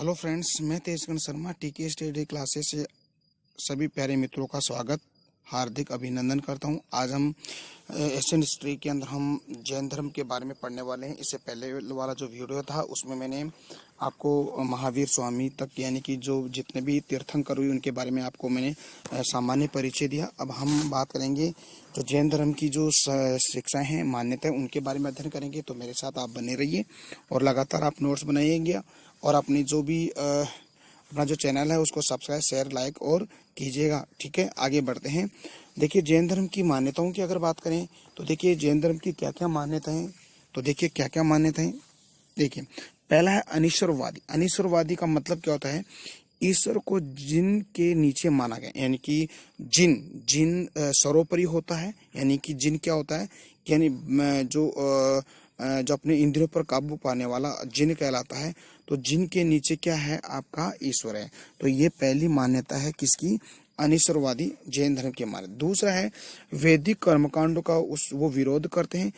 Hello friends, मैं तेजगन शर्मा टीके study classes से सभी प्यारे मित्रों का स्वागत हार्दिक अभिनंदन करता हूं। आज हम एशियन हिस्ट्री के अंदर हम जैन धर्म के बारे में पढ़ने वाले हैं। इससे पहले वाला जो वीडियो था उसमें मैंने आपको महावीर स्वामी तक यानी कि जो जितने भी तीर्थंकर हुए उनके बारे में आपको मैंने सामान्य परिचय दिया। अब हम बात करेंगे जो जैन धर्म की जो शिक्षाएं हैं, मान्यताएं, उनके बारे में अध्ययन करेंगे। तो मेरे साथ आप बने रहिए और लगातार आप नोट्स बनाइएगा और अपनी जो भी अपना जो चैनल है उसको सब्सक्राइब, शेयर, लाइक और कीजिएगा। ठीक है, आगे बढ़ते हैं। देखिए, जैन धर्म की मान्यताओं की अगर बात करें तो देखिए जैन धर्म की क्या क्या मान्यताएं, तो देखिए क्या क्या मान्यताएं। देखिए, पहला है अनीश्वरवादी। अनीश्वरवादी का मतलब क्या होता है? ईश्वर को जिन के नीचे माना गया, यानी कि जिन सर्वोपरि होता है। यानी कि जिन क्या होता है, यानी जो अपने इंद्रियों पर काबू पाने वाला जिन कहलाता है। तो जिन के नीचे क्या है? आपका ईश्वर है। तो ये पहली मान्यता है किसकी? अनीश्वरवादी जैन धर्म की मान्यता। दूसरा है वैदिक कर्मकांडों का वो विरोध करते हैं।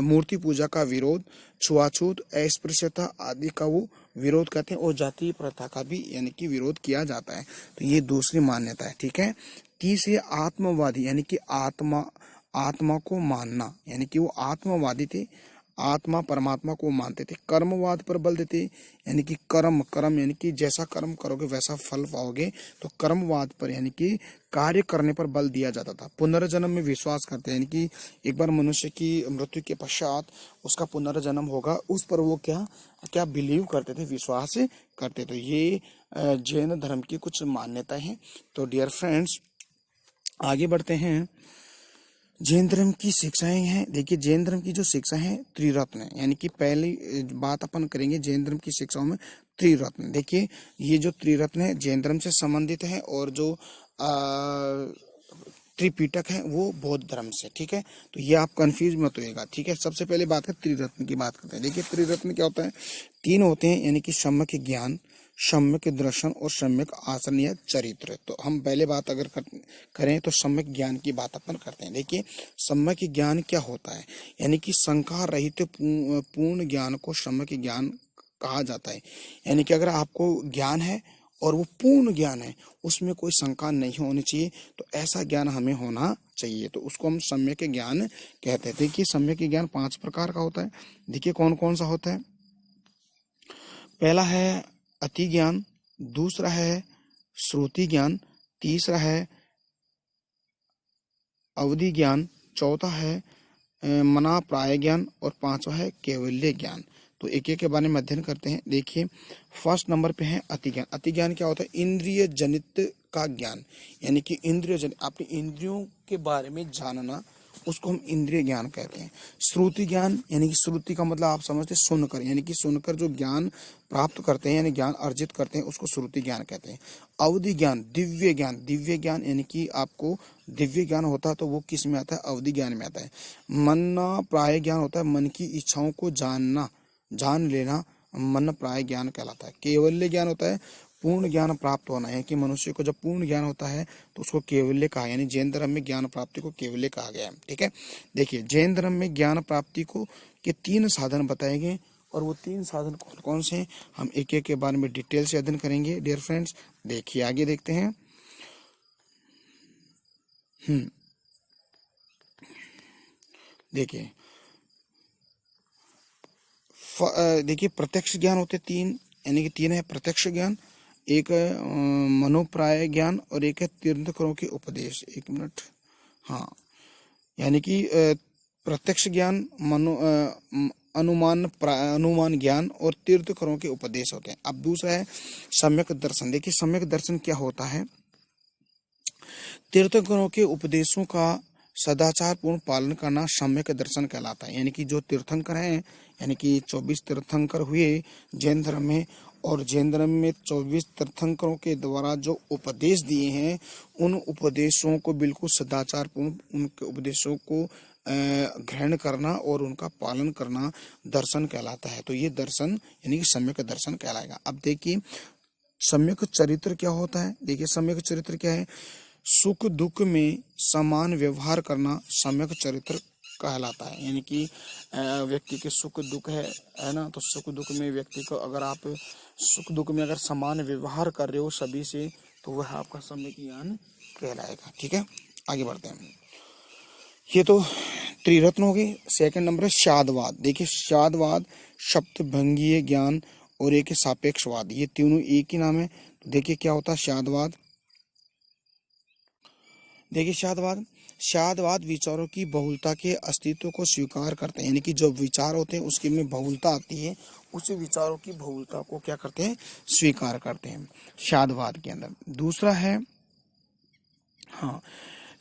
मूर्ति पूजा का विरोध, छुआछूत, अस्पृश्यता आदि का वो विरोध करते हैं और जाति प्रथा का भी यानी कि विरोध किया जाता है। तो ये दूसरी मान्यता है। ठीक है। तीसरी आत्मवादी, यानी कि आत्मा को मानना, यानी कि वो आत्मवादी थे, आत्मा परमात्मा को मानते थे। कर्मवाद पर बल देते, यानी कि कर्म यानी कि जैसा कर्म करोगे वैसा फल पाओगे। तो कर्मवाद पर यानी कि कार्य करने पर बल दिया जाता था। पुनर्जन्म में विश्वास करते हैं, यानी कि एक बार मनुष्य की मृत्यु के पश्चात उसका पुनर्जन्म होगा, उस पर वो क्या बिलीव करते थे, विश्वास करते थे। ये जैन धर्म की कुछ मान्यताएं हैं। तो डियर फ्रेंड्स, आगे बढ़ते हैं। जैन धर्म की शिक्षाएं हैं। देखिए, जैन धर्म की जो शिक्षा है त्रिरत्न है, यानी कि पहली बात अपन करेंगे जैन धर्म की शिक्षाओं में त्रिरत्न। देखिए, ये जो त्रिरत्न है जैन धर्म से संबंधित है और जो त्रिपिटक है वो बौद्ध धर्म से। ठीक है, तो ये आप कंफ्यूज मत होइएगा। ठीक है, सबसे पहले बात है त्रिरत्न की बात करते हैं। देखिए, त्रिरत्न क्या होता है? तीन होते हैं, यानी कि सम्यक ज्ञान, सम्यक दर्शन और सम्यक आचरण या चरित्र। तो हम पहले बात अगर करें तो सम्यक ज्ञान की बात अपन करते हैं। देखिए, सम्यक ज्ञान क्या होता है? यानी कि शंका रहित पूर्ण ज्ञान को सम्यक ज्ञान कहा जाता है। यानी कि अगर आपको ज्ञान है और वो पूर्ण ज्ञान है, उसमें कोई शंका नहीं होनी चाहिए, तो ऐसा ज्ञान हमें होना चाहिए। तो उसको हम सम्यक ज्ञान कहते हैं। देखिए, सम्यक ज्ञान 5 प्रकार का होता है। देखिए कौन कौन सा होता है। पहला है अति ज्ञान, दूसरा है श्रुति ज्ञान, तीसरा है अवधि ज्ञान, चौथा है मना प्राय ज्ञान और पांचवा है कैवल्य ज्ञान। तो एक एक के बारे में अध्ययन करते हैं। देखिए, फर्स्ट नंबर पे है अति ज्ञान। अति ज्ञान क्या होता है? इंद्रिय जनित का ज्ञान, यानी कि इंद्रिय जनित, अपनी इंद्रियों के बारे में जानना, उसको हम इंद्रिय ज्ञान कहते हैं। श्रुति ज्ञान, यानी कि श्रुति का मतलब आप समझते हैं सुनकर, यानी कि सुनकर जो ज्ञान प्राप्त करते हैं यानी ज्ञान अर्जित करते हैं, उसको श्रुति ज्ञान कहते हैं। अवधि ज्ञान, दिव्य ज्ञान, दिव्य ज्ञान यानी कि आपको दिव्य ज्ञान होता है तो वो किस में आता है? अवधि ज्ञान में आता है। मन प्राय ज्ञान होता है, मन की इच्छाओं को जान लेना मन प्राय ज्ञान कहलाता है। कैवल्य ज्ञान होता है पूर्ण ज्ञान प्राप्त होना है, कि मनुष्य को जब पूर्ण ज्ञान होता है तो उसको कैवल्य कहा, यानी जैन धर्म में ज्ञान प्राप्ति को कैवल्य कहा गया है। ठीक है, देखिए जैन धर्म में ज्ञान प्राप्ति को के 3 साधन बताए गए और वो 3 साधन कौन कौन से हैं हम एक एक के बारे में डिटेल से अध्ययन करेंगे। डियर फ्रेंड्स, देखिए आगे देखते हैं। देखिए प्रत्यक्ष ज्ञान होते 3, यानी कि 3 है प्रत्यक्ष ज्ञान, एक मनोप्राय ज्ञान और एक है तीर्थंकरों के उपदेश। एक मिनट, हाँ, यानी कि प्रत्यक्ष ज्ञान, अनुमान ज्ञान और तीर्थंकरों के उपदेश होते हैं। अब दूसरा है सम्यक दर्शन। देखिए, सम्यक दर्शन क्या होता है? तीर्थंकरों के उपदेशों का सदाचार पूर्ण पालन करना सम्यक दर्शन कहलाता है। यानी कि जो तीर्थंकर हैं, यानी कि 24 तीर्थंकर हुए जैन धर्म में, और जैन धर्म में 24 तीर्थंकरों के द्वारा जो उपदेश दिए हैं, उन उपदेशों को बिल्कुल सदाचार पूर्ण, उनके उपदेशों को ग्रहण करना और उनका पालन करना दर्शन कहलाता है। तो ये दर्शन यानी कि सम्यक दर्शन कहलाएगा। अब देखिए सम्यक चरित्र क्या होता है। देखिए, सम्यक चरित्र क्या है? सुख दुख में समान व्यवहार करना सम्यक चरित्र कहलाता है। यानी कि व्यक्ति के सुख दुख है ना, तो सुख दुख में व्यक्ति को अगर आप सुख दुख में अगर समान व्यवहार कर रहे हो सभी से, तो वह आपका सम्यक ज्ञान कहलाएगा। ठीक है, आगे बढ़ते हैं। ये तो त्रिरत्न हो गई। सेकंड नंबर है शादवाद। देखिए शादवाद शब्दभंगीय ज्ञान और एक है सापेक्षवाद, ये तीनों एक ही नाम है। तो देखिए क्या होता है शादवाद। देखिए शादवाद विचारों की बहुलता के अस्तित्व को स्वीकार करते हैं। यानी कि जो विचार होते हैं उसके में बहुलता आती है, उसी विचारों की बहुलता को क्या करते हैं, स्वीकार करते हैं शादवाद के अंदर। दूसरा है हाँ,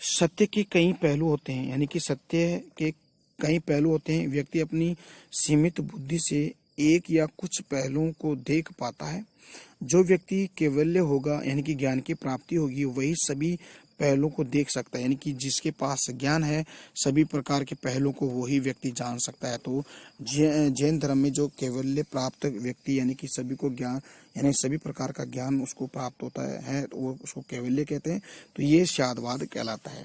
सत्य के कई पहलू होते हैं। यानी कि सत्य के कई पहलू होते हैं। व्यक्ति अपनी सीमित बुद्धि से एक या कुछ पहलुओं को देख पाता है। जो व्यक्ति कैवल्य होगा यानी कि ज्ञान की प्राप्ति होगी, वही सभी पहलुओं को देख सकता है। यानी कि जिसके पास ज्ञान है सभी प्रकार के पहलुओं को वही व्यक्ति जान सकता है। तो जैन धर्म में जो कैवल्य प्राप्त व्यक्ति यानी कि सभी को ज्ञान यानी सभी प्रकार का ज्ञान उसको प्राप्त होता है तो वो उसको कैवल्य कहते हैं। तो ये शादवाद कहलाता है।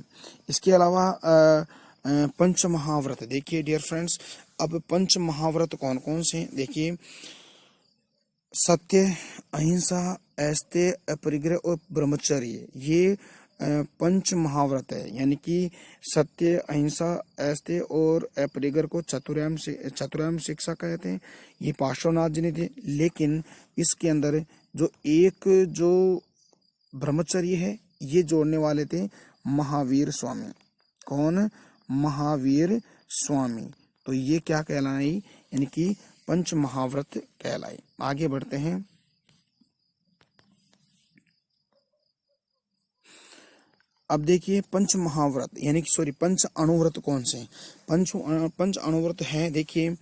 इसके अलावा पंच महाव्रत। देखिए डियर फ्रेंड्स, अब पंच महाव्रत कौन कौन से, देखिए सत्य, अहिंसा, अस्तेय, अपरिग्रह और ब्रह्मचर्य, ये पंच महाव्रत है। यानी कि सत्य, अहिंसा, अस्तेय और अपरिग्रह को चतुराम शिक्षा कहते हैं। ये पार्श्वनाथ जी ने थे। लेकिन इसके अंदर जो ब्रह्मचर्य है ये जोड़ने वाले थे महावीर स्वामी। कौन? महावीर स्वामी। तो ये क्या कहलाई, यानी कि पंच महाव्रत कहलाई। आगे बढ़ते हैं। अब देखिए पंच महाव्रत यानी कि पंच अणुव्रत कौन से हैं? पंच अणुव्रत है। देखिए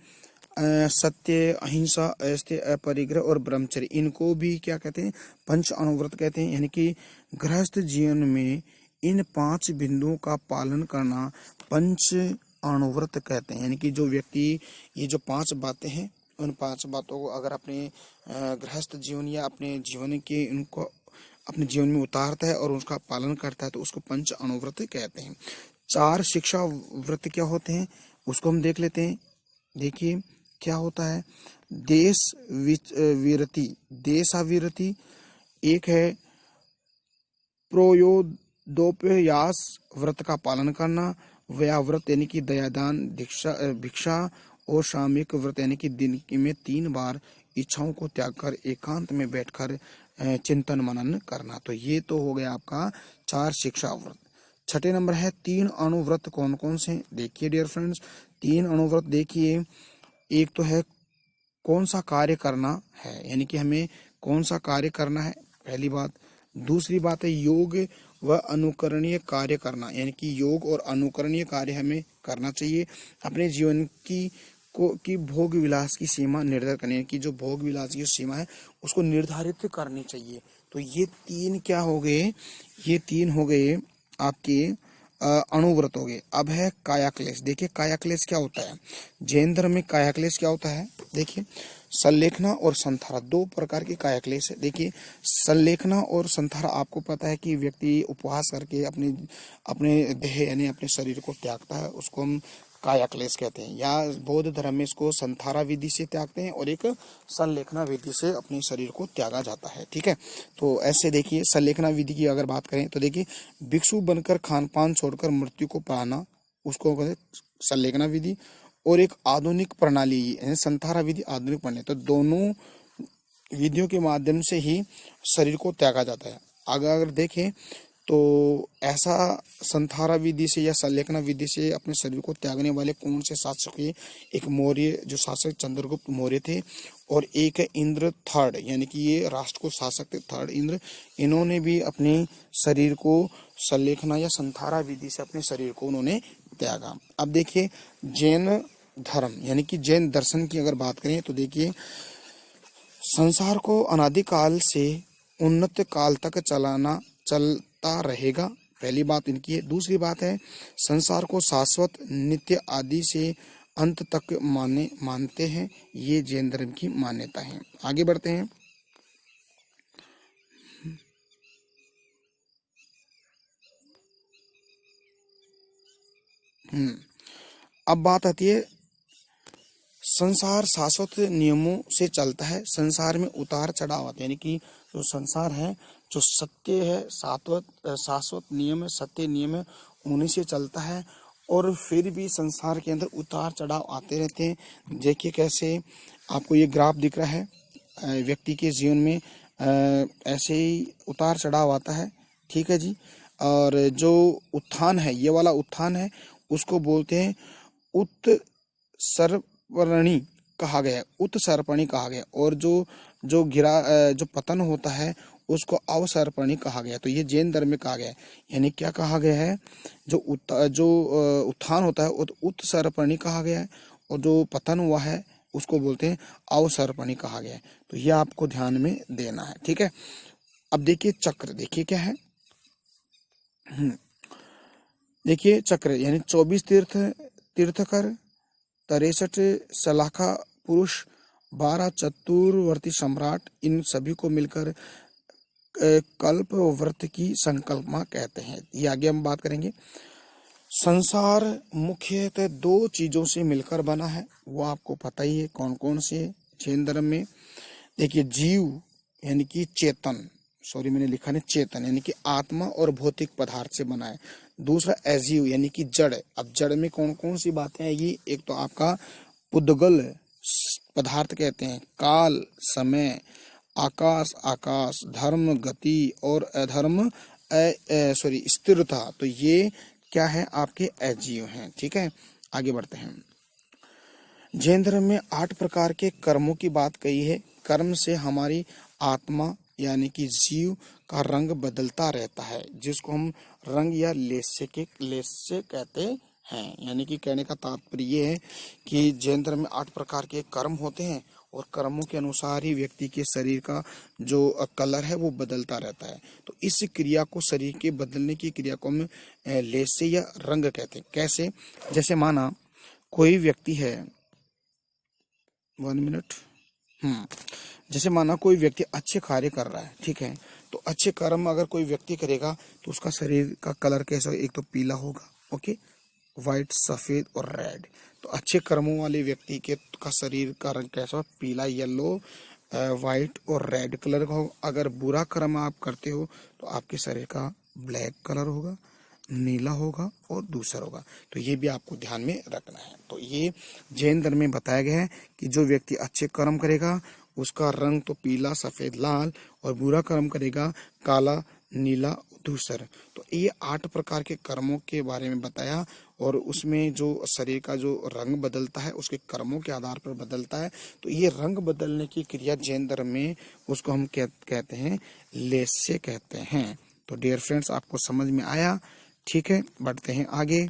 सत्य, अहिंसा, अस्तेय, अपरिग्रह और ब्रह्मचर्य, इनको भी क्या कहते हैं, पंच अणुव्रत कहते हैं। यानी कि गृहस्थ जीवन में इन 5 बिंदुओं का पालन करना पंच अणुव्रत कहते हैं। यानी कि जो व्यक्ति ये जो 5 बातें हैं, उन 5 बातों को अगर अपने गृहस्थ जीवन या अपने जीवन के उनको अपने जीवन में उतारता है और उसका पालन करता है तो उसको पंच अणुव्रत कहते हैं। 4 शिक्षा व्रत क्या होते हैं उसको हम देख लेते हैं। देखिए क्या होता है, देशाविरति, एक है प्रोयोदोपयास व्रत का पालन करना, व्याव्रत यानी कि दयादान भिक्षा और सामयिक व्रत यानी कि दिन में 3 बार इच्छाओं को त्याग कर एकांत में बैठकर चिंतन मनन करना। तो ये तो हो गया आपका 4 शिक्षा व्रत। छठे नंबर है 3 अणुव्रत कौन कौन से? देखिए डियर फ्रेंड्स, 3 अणुव्रत देखिए, एक तो है कौन सा कार्य करना है, यानी कि हमें कौन सा कार्य करना है, पहली बात। दूसरी बात है योग व अनुकरणीय कार्य करना, यानी कि योग और अनुकरणीय कार्य हमें करना चाहिए। अपने जीवन की भोग विलास की सीमा निर्धारित करनी है कि जो भोग विलास की सीमा है उसको निर्धारित करनी चाहिए। तो ये 3 क्या हो गए, ये 3 हो गए आपके अणुव्रत हो गए। अब है कायाक्लेश। देखिए कायाक्लेश क्या होता है, जैन धर्म में कायाक्लेश क्या होता है, देखिए संलेखना और संथारा, 2 प्रकार के कायाक्लेश है। देखिए संलेखना और संथारा, आपको पता है कि व्यक्ति उपवास करके अपने देह यानी अपने शरीर को त्यागता है, उसको हम कायाक्लेश कहते हैं। या बौद्ध धर्म में इसको संथारा विधि से त्यागते हैं और एक संलेखना विधि से अपने शरीर को त्यागा जाता है। ठीक है, तो ऐसे देखिए संलेखना विधि की अगर बात करें तो देखिए भिक्षु बनकर खान पान छोड़कर मृत्यु को पाना, उसको कहते हैं संलेखना विधि। और एक आधुनिक प्रणाली यानी संथारा विधि, आधुनिक प्रणाली, तो दोनों विधियों के माध्यम से ही शरीर को त्यागा जाता है। अगर देखें तो ऐसा संथारा विधि से या संलेखना विधि से अपने शरीर को त्यागने वाले कौन से शासक है, एक मौर्य जो शासक चंद्रगुप्त मौर्य थे, और एक है इंद्र थर्ड, यानी कि ये राष्ट्र को शासक थे थर्ड इंद्र। इन्होंने भी अपने शरीर को संलेखना या संथारा विधि से अपने शरीर को उन्होंने त्यागा। अब देखिए जैन धर्म यानी कि जैन दर्शन की अगर बात करें तो देखिए संसार को अनादिकाल से उन्नत काल तक चलता रहेगा, पहली बात इनकी है। दूसरी बात है संसार को शाश्वत नित्य आदि से अंत तक मानते हैं, ये जैन धर्म की मान्यता है। आगे बढ़ते हैं। अब बात आती है, संसार शाश्वत नियमों से चलता है, संसार में उतार चढ़ाव आते हैं, यानी कि जो संसार है, जो सत्य है, शाश्वत नियम है, सत्य नियम है, उन्हीं से चलता है। और फिर भी संसार के अंदर उतार चढ़ाव आते रहते हैं। देखिए कैसे आपको ये ग्राफ दिख रहा है, व्यक्ति के जीवन में ऐसे ही उतार चढ़ाव आता है, ठीक है जी। और जो उत्थान है, ये वाला उत्थान है, उसको बोलते हैं उत्सर्पणी कहा गया है, उत्सर्पणी कहा गया। और जो जो जो पतन होता है, उसको अवसर्पणी कहा गया। तो ये जैन धर्म में कहा गया है, यानी क्या कहा गया है, जो उत्थान होता है वो तो उत्सर्पणी कहा गया है, और जो पतन हुआ है उसको बोलते हैं अवसर्पणी कहा गया है। तो ये आपको ध्यान में देना है, ठीक है। अब देखिए चक्र, देखिए क्या है, देखिए चक्र यानी 24 तीर्थकर, 63 सलाखा पुरुष, 12 चतुर्वर्ती सम्राट, इन सभी को मिलकर कल्प व्रत की संकल्पना कहते हैं। ये आगे हम बात करेंगे। संसार मुख्यतः दो चीजों से मिलकर बना है, वो आपको पता ही है कौन कौन से जैन धर्म में। देखिए जीव यानी कि चेतन, सॉरी मैंने लिखा नहीं चेतन, यानी कि आत्मा और भौतिक पदार्थ से बना है। दूसरा अजीव यानी कि जड़। अब जड़ में कौन कौन सी बातें आएगी, एक तो आपका पुद्गल पदार्थ कहते हैं, काल समय, आकाश धर्म गति और अधर्म स्थिरता। तो ये क्या है, आपके अजीव हैं, ठीक है। आगे बढ़ते हैं। जैन धर्म में 8 प्रकार के कर्मों की बात कही है। कर्म से हमारी आत्मा यानी कि जीव का रंग बदलता रहता है, जिसको हम रंग या लेस्य कहते हैं। यानी कि कहने का तात्पर्य ये है कि जैन धर्म में 8 प्रकार के कर्म होते हैं, और कर्मों के अनुसार ही व्यक्ति के शरीर का जो कलर है वो बदलता रहता है। तो इस क्रिया को, शरीर के बदलने की क्रिया को हम लेस्य या रंग कहते हैं। कैसे, जैसे माना कोई व्यक्ति है, 1 मिनट, जैसे माना कोई व्यक्ति अच्छे कार्य कर रहा है, ठीक है, तो अच्छे कर्म अगर कोई व्यक्ति करेगा तो उसका शरीर का कलर कैसा होगा, एक तो पीला होगा, ओके, व्हाइट, सफेद और रेड। तो अच्छे कर्मों वाले व्यक्ति के का शरीर का रंग कैसा होगा, पीला, येलो, व्हाइट और रेड कलर का होगा। अगर बुरा कर्म आप करते हो तो आपके शरीर का ब्लैक कलर होगा, नीला होगा और दूसरा होगा। तो ये भी आपको ध्यान में रखना है। तो ये जैन धर्म में बताया गया है कि जो व्यक्ति अच्छे कर्म करेगा उसका रंग तो पीला, सफेद, लाल, और बुरा कर्म करेगा काला, नीला, धूसर। तो ये 8 प्रकार के कर्मों के बारे में बताया, और उसमें जो शरीर का जो रंग बदलता है उसके कर्मों के आधार पर बदलता है। तो ये रंग बदलने की क्रिया जैन धर्म में उसको हम कहते हैं लेस्य कहते हैं। तो डियर फ्रेंड्स, आपको समझ में आया, ठीक है। बढ़ते हैं आगे।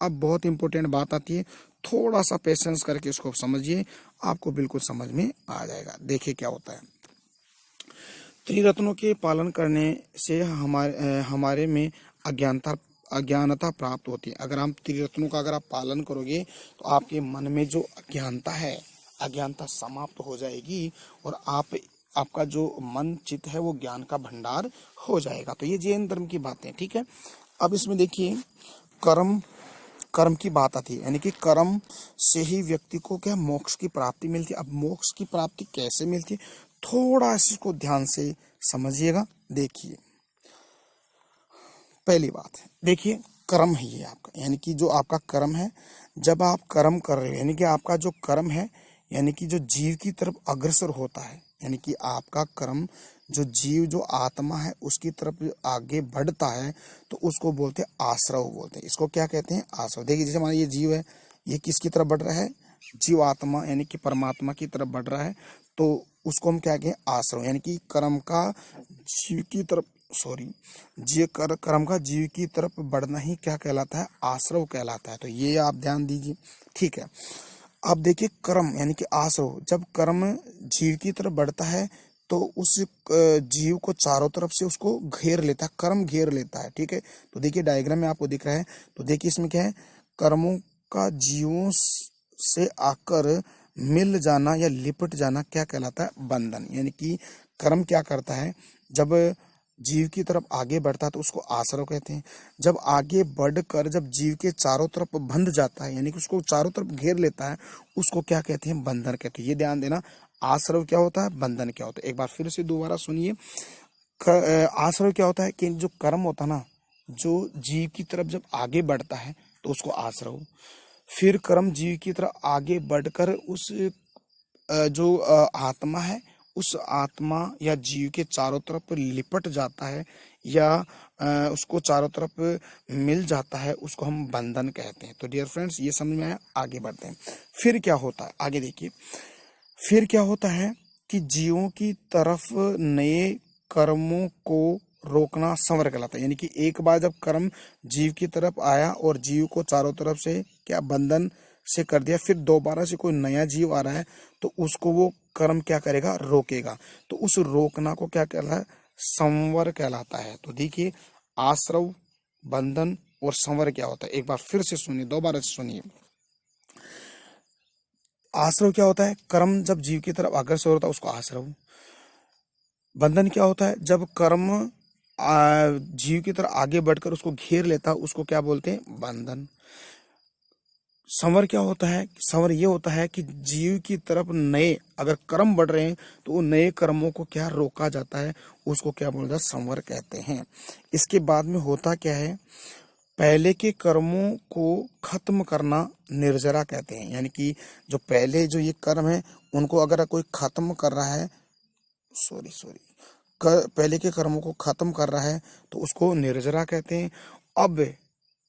अब बहुत इंपॉर्टेंट बात आती है, थोड़ा सा पेशेंस करके इसको समझिए, आपको बिल्कुल समझ में आ जाएगा। देखिए क्या होता है। त्रिरत्नों के पालन करने से हमारे में अज्ञानता प्राप्त होती है। अगर हम त्रिरत्नों का अगर आप पालन करोगे तो आपके मन में जो अज्ञानता है, अज्ञानता समाप्त हो जाएगी, और आपका जो मन चित्त है वो ज्ञान का भंडार हो जाएगा। तो ये जैन धर्म की बातें, ठीक है। अब इसमें देखिए कर्म की बात आती है, यानी कि कर्म से ही व्यक्ति को क्या मोक्ष की प्राप्ति मिलती है। अब मोक्ष की प्राप्ति कैसे मिलती है, थोड़ा इसको ध्यान से समझिएगा। देखिए पहली बात है, देखिए कर्म है ये आपका, यानी कि जो आपका कर्म है, जब आप कर्म कर रहे हो, यानी कि आपका जो कर्म है, यानी कि जो जीव की तरफ अग्रसर होता है, यानी कि आपका कर्म जो जीव, जो आत्मा है उसकी तरफ आगे बढ़ता है, तो उसको बोलते हैं आश्रव बोलते हैं। इसको क्या कहते हैं, आश्रव। देखिए जैसे हमारा ये जीव है, ये किसकी तरफ बढ़ रहा है, जीव आत्मा यानी कि परमात्मा की तरफ बढ़ रहा है, तो उसको हम क्या कहें, आश्रव। यानी कि कर्म का जीव की तरफ, कर्म का जीव की तरफ बढ़ना ही क्या कहलाता है, आश्रव कहलाता है। तो ये आप ध्यान दीजिए, ठीक है। अब देखिए कर्म यानी कि आश्रव, जब कर्म जीव की तरफ बढ़ता है तो उस जीव को चारों तरफ से उसको घेर लेता है, कर्म घेर लेता है, ठीक है। तो देखिए डायग्राम में आपको दिख रहा है, तो देखिए इसमें क्या है, कर्मों का जीवों से आकर मिल जाना या लिपट जाना क्या कहलाता है, बंधन। यानी कि कर्म क्या करता है, जब जीव की तरफ आगे बढ़ता है तो उसको आश्रव कहते हैं। जब आगे बढ़कर जब जीव के चारों तरफ बंध जाता है, यानी कि उसको चारों तरफ घेर लेता है, उसको क्या कहते हैं? बंधन कहते हैं। ये ध्यान देना, आश्रव क्या होता है, बंधन क्या होता है। एक बार फिर से दोबारा सुनिए। आश्रव क्या होता है कि जो कर्म होता है ना, जो जीव की तरफ जब आगे बढ़ता है तो उसको आश्रव। फिर कर्म जीव की तरफ आगे बढ़कर उस जो आत्मा है, उस आत्मा या जीव के चारों तरफ लिपट जाता है या उसको चारों तरफ मिल जाता है, उसको हम बंधन कहते हैं। तो डियर फ्रेंड्स, ये समझ में आया। आगे बढ़ते हैं। फिर क्या होता है, आगे देखिए। फिर क्या होता है कि जीवों की तरफ नए कर्मों को रोकना संवर कहलाता है। यानी कि एक बार जब कर्म जीव की तरफ आया और जीव को चारों तरफ से क्या बंधन से कर दिया, फिर दोबारा से कोई नया जीव आ रहा है तो उसको वो कर्म क्या करेगा, रोकेगा। तो उस रोकना को क्या कहलाता है, संवर कहलाता है। तो देखिए, आश्रव, बंधन और संवर क्या होता है, एक बार फिर से सुनिए, दोबारा से सुनिए। आश्रव क्या होता है, कर्म जब जीव की तरफ अग्रसर होता है उसको आश्रव। बंधन क्या होता है, जब कर्म जीव की तरफ आगे बढ़कर उसको घेर लेता है, उसको क्या बोलते हैं, बंधन। संवर क्या होता है, संवर ये होता है कि जीव की तरफ नए अगर कर्म बढ़ रहे हैं तो वो नए कर्मों को क्या रोका जाता है, उसको क्या बोलता है, संवर कहते हैं। इसके बाद में होता क्या है, पहले के कर्मों को खत्म करना निर्जरा कहते हैं। यानी कि जो पहले जो ये कर्म है उनको अगर कोई खत्म कर रहा है, पहले के कर्मों को खत्म कर रहा है तो उसको निर्जरा कहते हैं। अब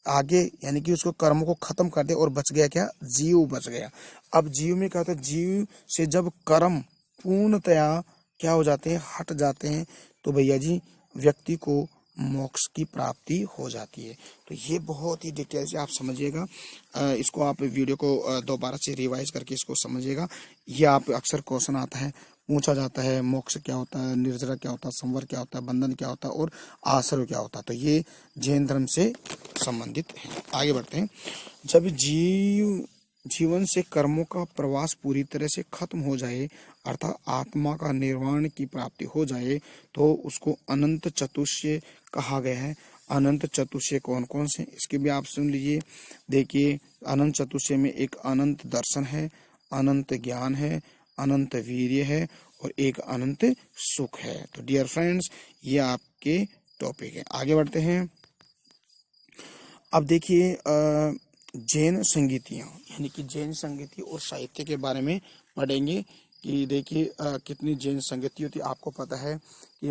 आगे यानी कि उसको कर्मों को खत्म कर दे और बच गया क्या, जीव बच गया। अब जीव में क्या होता है, जीव से जब कर्म पूर्णतया क्या हो जाते हैं, हट जाते हैं, तो भैया जी व्यक्ति को मोक्ष की प्राप्ति हो जाती है। तो ये बहुत ही डिटेल से आप समझिएगा। इसको आप वीडियो को दोबारा से रिवाइज करके इसको समझिएगा। ये आप अक्सर क्वेश्चन आता है, पूछा जाता है, मोक्ष क्या होता है, निर्जरा क्या होता है, संवर क्या होता है, बंधन क्या होता है और आश्रय क्या होता है। तो ये जैन धर्म से संबंधित है। आगे बढ़ते हैं। जब जीवन से कर्मों का प्रवास पूरी तरह से खत्म हो जाए, अर्थात आत्मा का निर्वाण की प्राप्ति हो जाए, तो उसको अनंत चतुष्य कहा गया है। अनंत चतुष्य कौन कौन से, इसके भी आप सुन लीजिए। देखिए, अनंत चतुष्य में एक अनंत दर्शन है, अनंत ज्ञान है, अनंत वीर्य है और एक अनंत सुख है। तो डियर फ्रेंड्स, ये आपके टॉपिक है। आगे बढ़ते हैं। अब देखिए, जैन संगीतियाँ, यानी कि जैन संगीति और साहित्य के बारे में पढ़ेंगे कि देखिए कितनी जैन संगीति होती है। आपको पता है कि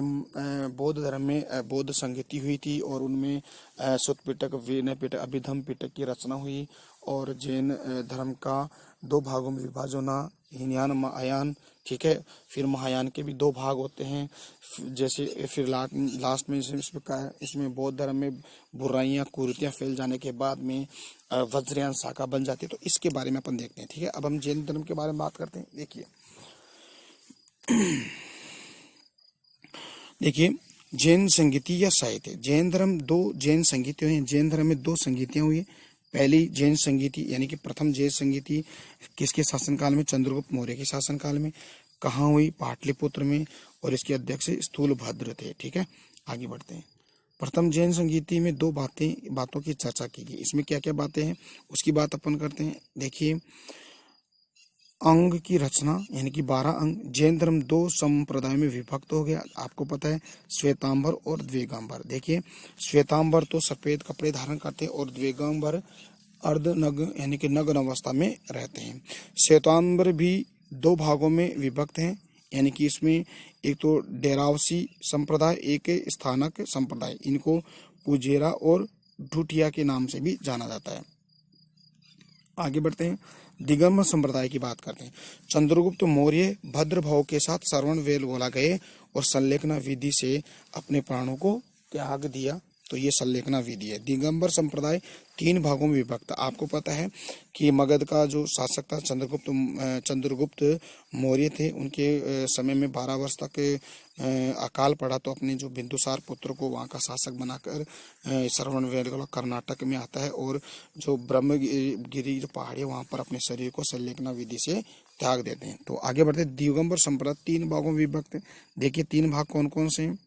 बौद्ध धर्म में बौद्ध संगीति हुई थी और उनमें सुत्त पिटक, विनय पिटक, अभिधम पिटक की रचना हुई। और जैन धर्म का दो भागों में विभाजन होना, हीनयान महायान, ठीक है। फिर महायान के भी दो भाग होते हैं। जैसे फिर लास्ट में इसमें बौद्ध धर्म में बुराइयां कुरीतियां फैल जाने के बाद में वज्रयान शाखा बन जाती है। तो इसके बारे में अपन देखते हैं, ठीक है। अब हम जैन धर्म के बारे में बात करते हैं। देखिए, जैन संगीति या साहित्य। जैन धर्म दो जैन संगीति हुई हैं। जैन धर्म में दो संगीतियां हुई। पहली जैन संगीति यानी कि प्रथम जैन संगीति किसके शासनकाल में, चंद्रगुप्त मौर्य के शासनकाल में। कहाँ हुई, पाटलिपुत्र में, और इसके अध्यक्ष स्थूलभद्र थे, ठीक है। आगे बढ़ते हैं। प्रथम जैन संगीति में दो बातों की चर्चा की गई। इसमें क्या क्या बातें हैं उसकी बात अपन करते हैं। देखिए, अंग की रचना, यानी कि 12 अंग। जैन धर्म दो संप्रदाय में विभक्त हो गया। आपको पता है, श्वेतांबर और द्विगंबर। देखिए, श्वेतांबर तो सफेद कपड़े धारण करते हैं और द्विगंबर अर्धनग्न यानी कि नग्न अवस्था में रहते हैं। श्वेतांबर भी दो भागों में विभक्त हैं, यानी कि इसमें एक तो डेरावसी संप्रदाय, एक स्थानक संप्रदाय। इनको पुजेरा और ढूठिया के नाम से भी जाना जाता है। आगे बढ़ते हैं। दिगंबर संप्रदाय की बात करते हैं। चंद्रगुप्त मौर्य भद्र भाव के साथ श्रवण वेल बोला गए और संलेखना विधि से अपने प्राणों को त्याग दिया। तो ये संलेखना विधि है। दिगंबर संप्रदाय तीन भागों में विभक्त। आपको पता है कि मगध का जो शासक था चंद्रगुप्त मौर्य थे। उनके समय में 12 वर्ष तक अकाल पड़ा, तो अपने जो बिंदुसार पुत्र को वहाँ का शासक बनाकर श्रवणबेलगोला कर्नाटक में आता है और जो ब्रह्मगिरी जो पहाड़ी है वहाँ पर अपने शरीर को संलेखना विधि से त्याग देते हैं। तो आगे बढ़ते। दिगंबर संप्रदाय तीन भागों में विभक्त है। देखिए, तीन भाग कौन कौन से हैं।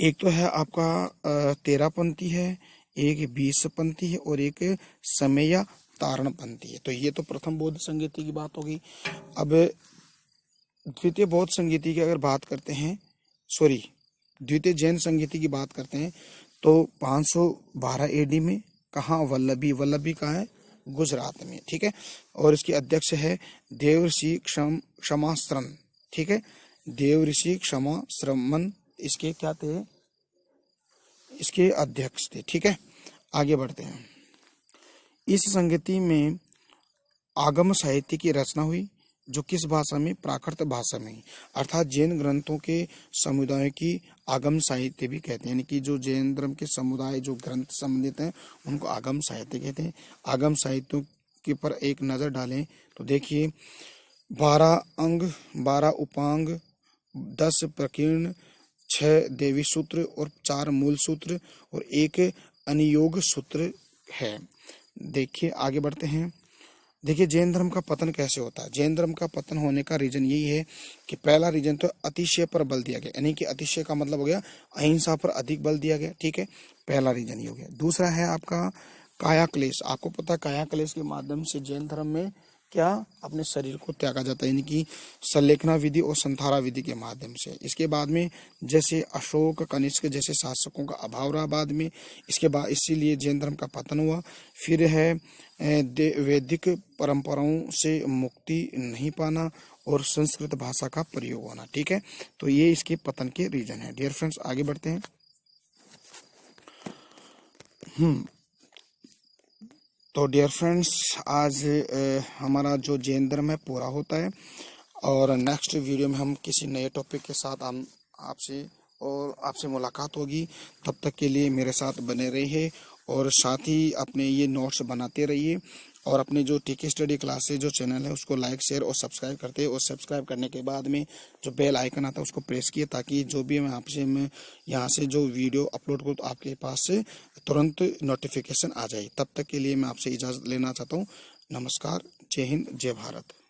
एक तो है आपका 13 पंक्ति है, एक 20 पंक्ति है और एक समय या तारण पंक्ति है। तो ये तो प्रथम बौद्ध संगीति की बात होगी। अब द्वितीय बौद्ध संगीति की अगर बात करते हैं, सॉरी द्वितीय जैन संगीति की बात करते हैं तो 512 एडी में कहाँ, वल्लभी कहाँ है, गुजरात में, ठीक है। और इसके अध्यक्ष है देवऋषि क्षमाश्रम, ठीक है, देवऋषि क्षमाश्रमन इसके क्या थे, इसके अध्यक्ष थे, ठीक है। आगे बढ़ते हैं। इस संगीति में आगम साहित्य की रचना हुई जो किस भाषा में, प्राकृत भाषा में, अर्थात जैन ग्रंथों के समुदाय की आगम साहित्य भी कहते हैं, यानी कि जो जैन धर्म के समुदाय जो ग्रंथ संबंधित हैं उनको आगम साहित्य कहते हैं। आगम साहित्यों के पर एक नजर डालें तो देखिए 12 अंग, 12 उपांग, 10 प्रकीर्ण, 6 देवी सूत्र और 4 मूल सूत्र और 1 अनियोग सूत्र है। देखिए आगे बढ़ते हैं। देखिए जैन धर्म का पतन कैसे होता है। जैन धर्म का पतन होने का रीजन यही है कि पहला रीजन तो अतिशय पर बल दिया गया, यानी कि अतिशय का मतलब हो गया अहिंसा पर अधिक बल दिया गया, ठीक है, पहला रीजन ये हो गया। दूसरा है आपका काया क्लेश। आपको पता है काया क्लेश के माध्यम से जैन धर्म में क्या, अपने शरीर को त्यागा जाता है, यानी कि संलेखना विधि और संथारा विधि के माध्यम से। इसके बाद में जैसे अशोक कनिष्क जैसे शासकों का अभाव रहा बाद में, इसके बाद इसीलिए जैन धर्म का पतन हुआ। फिर है वैदिक परंपराओं से मुक्ति नहीं पाना और संस्कृत भाषा का प्रयोग होना, ठीक है। तो ये इसके पतन के रीजन है। डियर फ्रेंड्स आगे बढ़ते हैं। तो डियर फ्रेंड्स आज हमारा जो जैन धर्म है पूरा होता है और नेक्स्ट वीडियो में हम किसी नए टॉपिक के साथ हम आपसे मुलाकात होगी। तब तक के लिए मेरे साथ बने रहिए और साथ ही अपने ये नोट्स बनाते रहिए और अपने जो टीके स्टडी क्लासेस जो चैनल है उसको लाइक शेयर और सब्सक्राइब करते हैं और सब्सक्राइब करने के बाद में जो बेल आइकन आता है उसको प्रेस किए ताकि जो भी मैं यहाँ से जो वीडियो अपलोड करूँ तो आपके पास से तुरंत नोटिफिकेशन आ जाए। तब तक के लिए मैं आपसे इजाज़त लेना चाहता हूँ। नमस्कार, जय हिंद, जय भारत।